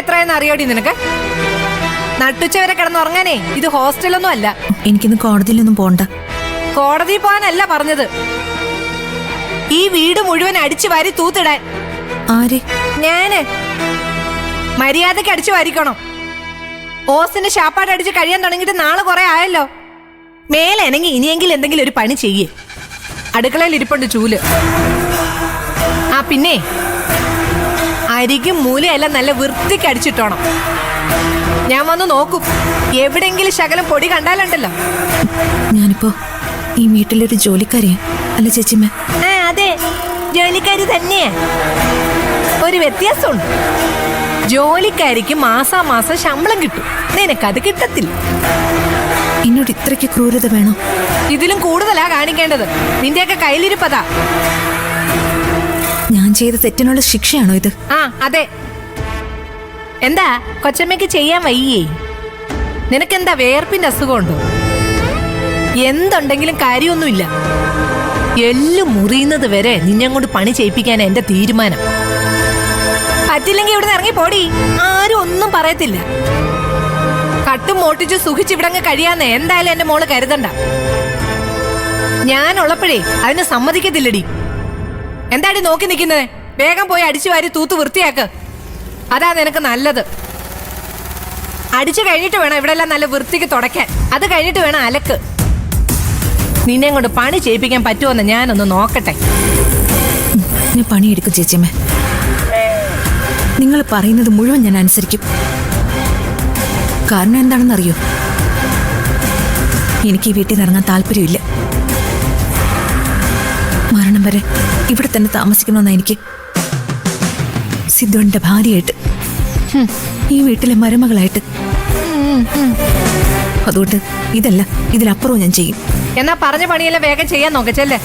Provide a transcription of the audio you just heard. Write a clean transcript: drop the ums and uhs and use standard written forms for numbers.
എത്രയെന്ന് അറിയോടി നിനക്ക്? നട്ടുച്ച വരെ കിടന്നുറങ്ങാനേ ഇത് ഹോസ്റ്റലൊന്നും അല്ല. എനിക്കിന്ന് കോടതിയിലൊന്നും പോണ്ട. കോടതി പോകാനല്ല പറഞ്ഞത്, ഈ വീട് മുഴുവൻ അടിച്ചു വാരി തൂത്തിടാൻ. ആര്? ഞാന്. മര്യാദക്ക് അടിച്ചു വാരിക്കണം. ഓസിന്റെ ശാപ്പാട് അടിച്ച് കഴിയാൻ തുടങ്ങിയിട്ട് നാളെ കുറെ ആയല്ലോ. മേലെണെങ്കിൽ ഇനിയെങ്കിലും എന്തെങ്കിലും ഒരു പണി ചെയ്യേ. അടുക്കളയിൽ ഇരിപ്പുണ്ട് ചൂല്. ആ പിന്നെ അരികും മൂലയെല്ലാം നല്ല വൃത്തിക്ക് അടിച്ചിട്ടോണം. ഞാൻ വന്ന് നോക്കും, എവിടെങ്കിലും ശകലം പൊടി കണ്ടാലുണ്ടല്ലോ. ഞാനിപ്പോ ഈ വീട്ടിലൊരു ജോലിക്കാരിയാ അല്ല ചേച്ചിമ്മ? അതെ, ജോലിക്കാരി തന്നെയാ. ഒരു വ്യത്യാസമുണ്ട്, ജോലിക്കാരിക്ക് മാസാമാസം ശമ്പളം കിട്ടും, നിനക്കത് കിട്ടത്തില്ല. എന്നോട് ഇത്രയ്ക്ക് ക്രൂരത വേണോ? ഇതിലും കൂടുതലാ കാണിക്കേണ്ടത്. നിന്റെയൊക്കെ കയ്യിലിരിപ്പതാ. ഞാൻ ചെയ്ത തെറ്റിനുള്ള ശിക്ഷയാണോ ഇത്? ആ അതെ. എന്താ കൊച്ചമ്മയ്ക്ക് ചെയ്യാൻ വയ്യേ? നിനക്കെന്താ വേർപ്പിന്റെ അസുഖമുണ്ടോ? എന്തുണ്ടെങ്കിലും കാര്യമൊന്നുമില്ല. എല്ലും മുറിയുന്നത് വരെ നിന്നെ കൊണ്ട് പണി ചെയ്യിപ്പിക്കാൻ എന്റെ തീരുമാനം. പറ്റില്ലെങ്കിൽ ഇവിടെ ഇറങ്ങി പോടി, ആരും ഒന്നും പറയത്തില്ല. കട്ടും മോട്ടിച്ചു സുഖിച്ച് ഇവിടെ അങ്ങ് കഴിയാന്ന് എന്തായാലും എന്റെ മോള് കരുതണ്ട. ഞാനുള്ളപ്പോഴേ അതിന് സമ്മതിക്കത്തില്ലടി. എന്താടി നോക്കി നിൽക്കുന്നത്? വേഗം പോയി അടിച്ചു വാരി തൂത്ത് വൃത്തിയാക്ക്. അതാ നിനക്ക് നല്ലത്. അടിച്ചു കഴിഞ്ഞിട്ട് വേണം ഇവിടെ എല്ലാം നല്ല വൃത്തിക്ക് തുടയ്ക്കാൻ. അത് കഴിഞ്ഞിട്ട് വേണം അലക്ക്. നിന്നെ കൊണ്ട് പണി ചെയ്യിപ്പിക്കാൻ പറ്റുമെന്ന് ഞാനൊന്ന് നോക്കട്ടെ. ഞാൻ പണിയെടുക്കും ചേച്ചിയമ്മ. നിങ്ങൾ പറയുന്നത് മുഴുവൻ ഞാൻ അനുസരിക്കും. കാരണം എന്താണെന്നറിയോ? എനിക്ക് ഈ വീട്ടിൽ നിന്ന് ഇറങ്ങാൻ താല്പര്യമില്ല. മരണം വരെ ഇവിടെ തന്നെ താമസിക്കണമെന്നാ എനിക്ക്. സിദ്ധുവിന്റെ ഭാര്യയായിട്ട്, ഈ വീട്ടിലെ മരുമകളായിട്ട്. അതുകൊണ്ട് ഇതല്ല, ഇതിലപ്പുറവും ഞാൻ ചെയ്യും. എന്നാ പറഞ്ഞ പണിയെല്ലാം വേഗം ചെയ്യാൻ നോക്കച്ചല്ലേ.